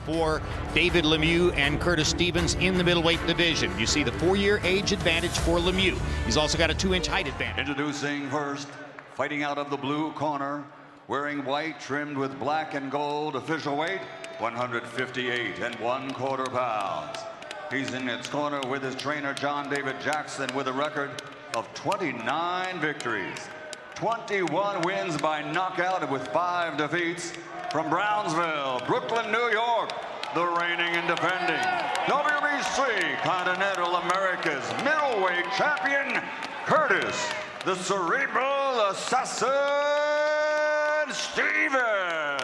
for David Lemieux and Curtis Stevens in the middleweight division. You see the 4-year age advantage for Lemieux. He's also got a 2-inch height advantage. Introducing first, fighting out of the blue corner, wearing white trimmed with black and gold, official weight 158 1/4 pounds. He's in its corner with his trainer John David Jackson with a record of 29 victories, 21 wins by knockout and with 5 defeats. From Brownsville, Brooklyn, New York, the reigning and defending WBC Continental America's middleweight champion, Curtis the Cerebral Assassin Stevens.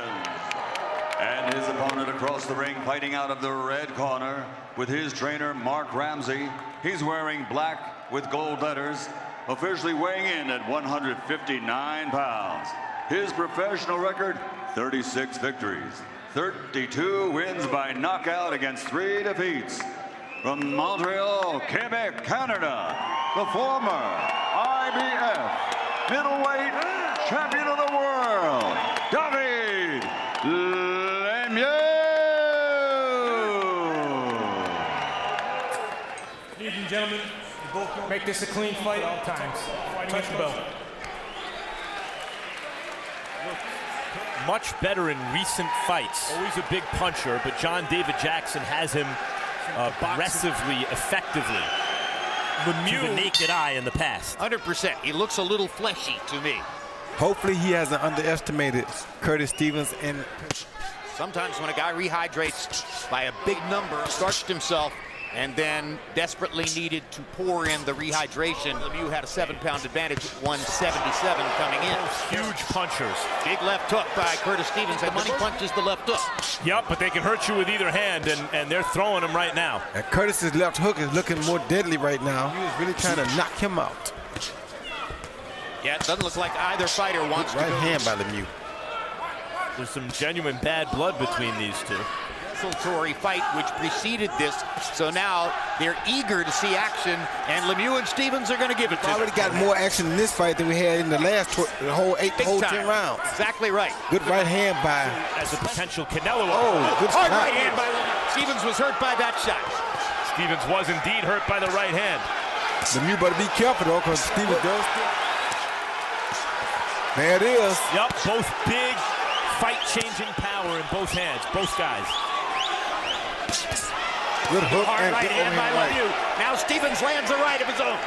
And his opponent across the ring, fighting out of the red corner with his trainer Mark Ramsey. He's wearing black with gold letters, officially weighing in at 159 pounds. His professional record, 36 victories, 32 wins by knockout against 3 defeats. From Montreal, Quebec, Canada, the former IBF middleweight champion of the world, David Lemieux. Ladies and gentlemen, make this a clean fight all times. Touch the bell. Much better in recent fights. Always a big puncher, but John David Jackson has him aggressively, effectively. Lemieux, to the naked eye in the past. 100%. He looks a little fleshy to me. Hopefully he hasn't underestimated Curtis Stevens. And sometimes when a guy rehydrates by a big number, starched himself, and then desperately needed to pour in the rehydration, Lemieux had a 7-pound advantage, 177 coming in. Huge punchers. Big left hook by Curtis Stevens, and money punches the left hook. Yep, but they can hurt you with either hand, and they're throwing them right now. And Curtis's left hook is looking more deadly right now. He was really trying to knock him out. Yeah, it doesn't look like either fighter wants to go. Right hand by Lemieux. There's some genuine bad blood between these two. Desultory fight which preceded this, so now they're eager to see action, and Lemieux and Stevens are going to give it to them. Already got more action in this fight than we had in the last the whole 10 rounds. Exactly right. Good right hand by. As a potential Canelo. Oh, good hard right hand by Lemieux. Stevens was hurt by that shot. Stevens was indeed hurt by the right hand. Lemieux better be careful though, because Stevens does. There it is. Yep, both big fight-changing power in both hands, both guys. Good hook hard and right good hand by right. Lemieux. Now Stevens lands a right of his own.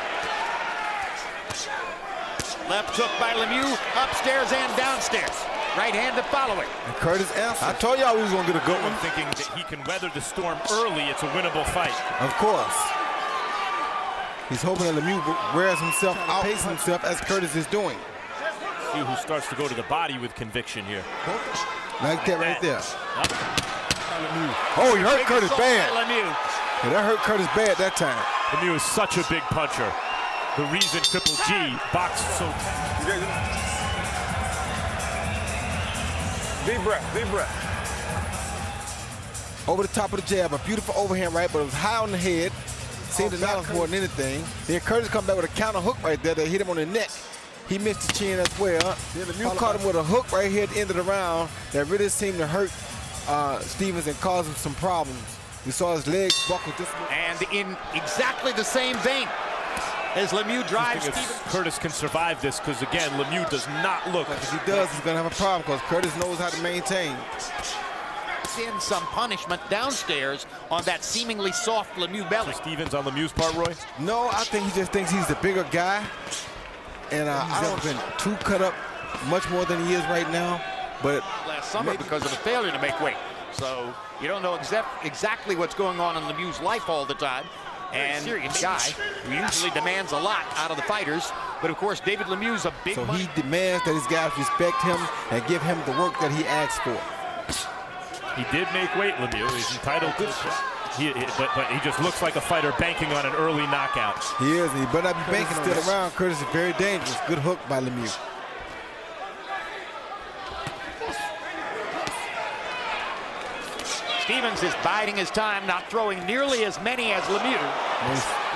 Left hook by Lemieux, upstairs and downstairs. Right hand to follow it. And Curtis answered. I told y'all we was going to get a good one. Thinking that he can weather the storm early, it's a winnable fight. Of course. He's hoping that Lemieux wears himself out, pace himself as Curtis is doing. See who starts to go to the body with conviction here. Like that right there. Yep. Oh, he hurt Curtis bad. Lemieux. Yeah, that hurt Curtis bad that time. Lemieux is such a big puncher. The reason Triple G boxed so. Deep breath, deep breath. Over the top of the jab, a beautiful overhand right, but it was high on the head. Seemed to balance more than anything. Then Curtis come back with a counter hook right there that hit him on the neck. He missed the chin as well. Then Lemieux caught him with a hook right here at the end of the round that really seemed to hurt Stevens and cause him some problems. We saw his legs buckle just a little. And in exactly the same vein as Lemieux drives Stevens. Curtis can survive this, because again, Lemieux does not look. If he does, he's going to have a problem, because Curtis knows how to maintain. In some punishment downstairs on that seemingly soft Lemieux belly. So Stevens on Lemieux's part, Roy? No, I think he just thinks he's the bigger guy. And I don't been too cut up much more than he is right now. But last summer because of a failure to make weight. So you don't know exactly what's going on in Lemieux's life all the time. And serious guy who usually demands a lot out of the fighters. But of course, David Lemieux's a big so he demands that his guys respect him and give him the work that he asks for. He did make weight, Lemieux. He's entitled to it. But he just looks like a fighter banking on an early knockout. He is, and he better not be banking still around. Curtis is very dangerous. Good hook by Lemieux. Stevens is biding his time, not throwing nearly as many as Lemieux.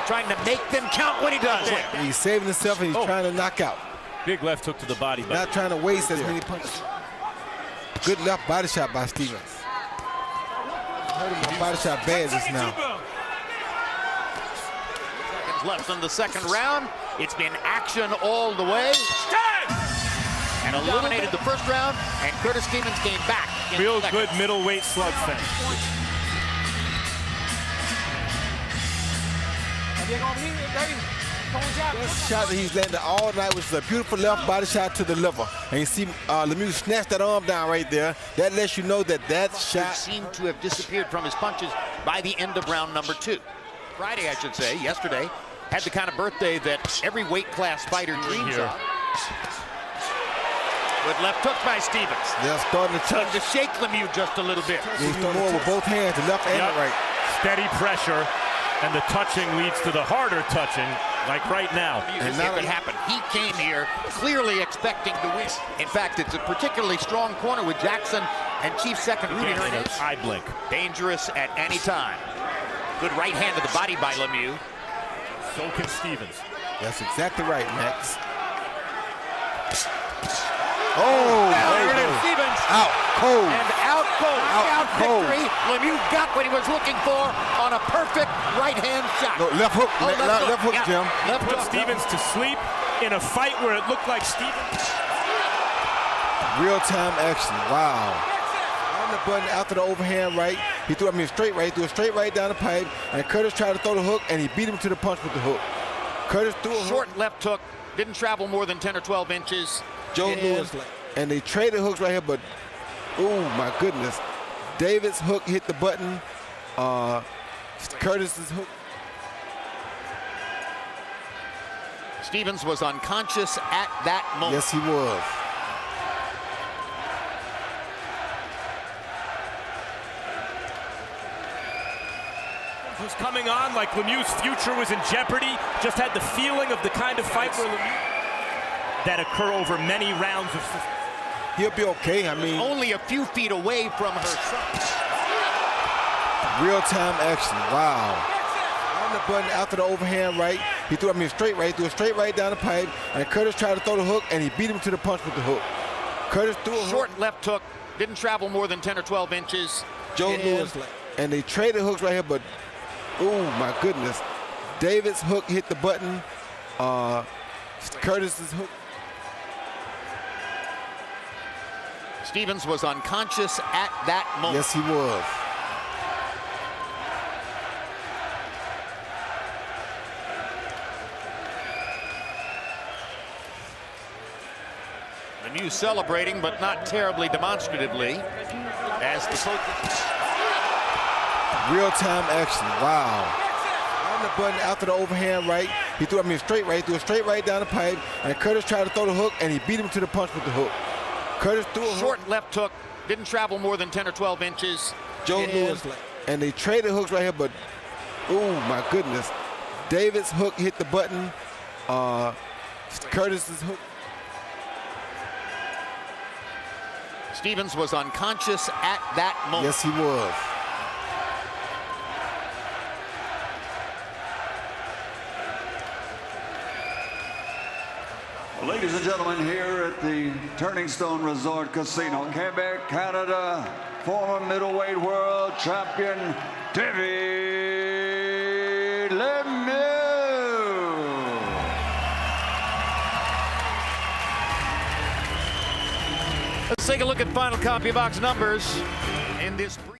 Trying to make them count when he does it. He's saving himself and he's trying to knock out. Big left hook to the body. Not trying to waste as many punches. Good left body shot by Stevens. Hurt him with a body shot bad just now. Seconds left in the second round. It's been action all the way. And eliminated the first round, and Curtis Stevens came back. Real good middleweight slugfest. Best shot that he's landed all night was a beautiful left body shot to the liver. And you see Lemieux snatch that arm down right there. That lets you know that that shot seemed to have disappeared from his punches by the end of round number 2. Friday, I should say, yesterday, had the kind of birthday that every weight class fighter dreams of. Good left hook by Stevens. They're starting to touch. To shake Lemieux just a little bit. He's doing more with both hands, the left and the right. Steady pressure, and the touching leads to the harder touching, like right now. And that could happen. He came here clearly expecting to win. In fact, it's a particularly strong corner with Jackson and Chief Second Rudy Hernandez. Eye blink. Dangerous at any time. Good right hand to the body by Lemieux. So can Stevens. That's exactly right, Max. Oh, Stevens out cold. And out cold. Out cold. Victory. Lemieux got what he was looking for on a perfect right-hand shot. No, left hook, left hook, yeah. Jim. Left Put hook. Stevens to sleep in a fight where it looked like Stevens. Real-time action. Wow. On the button after the overhand right. He threw straight right. Threw a straight right down the pipe. And Curtis tried to throw the hook, and he beat him to the punch with the hook. Curtis threw a short left hook. Didn't travel more than 10 or 12 inches. Joe Lewis. And they traded hooks right here, but oh my goodness. David's hook hit the button. Curtis's hook. Stevens was unconscious at that moment. Yes, he was. Was coming on like Lemieux's future was in jeopardy. Just had the feeling of the kind of fight where Lemieux that occur over many rounds of. He'll be okay. I mean, only a few feet away from her son. Real-time action. Wow. On the button after the overhand right. He threw straight right. Threw a straight right down the pipe. And Curtis tried to throw the hook, and he beat him to the punch with the hook. Curtis threw a short left hook. Didn't travel more than 10 or 12 inches. Joe Lewis. And they traded hooks right here, but oh my goodness. David's hook hit the button. Curtis's hook. Stevens was unconscious at that moment. Yes, he was. Lemieux celebrating, but not terribly demonstratively. As the real-time action. Wow. On the button after the overhand right. He threw straight right. Threw a straight right down the pipe. And Curtis tried to throw the hook, and he beat him to the punch with the hook. Curtis threw a short left hook. Didn't travel more than 10 or 12 inches. Joe Lewis. And they traded hooks right here, but oh my goodness. David's hook hit the button. Curtis's hook. Stevens was unconscious at that moment. Yes, he was. Ladies and gentlemen, here at the Turning Stone Resort Casino, Quebec, Canada, former middleweight world champion David Lemieux. Let's take a look at final copy box numbers in this.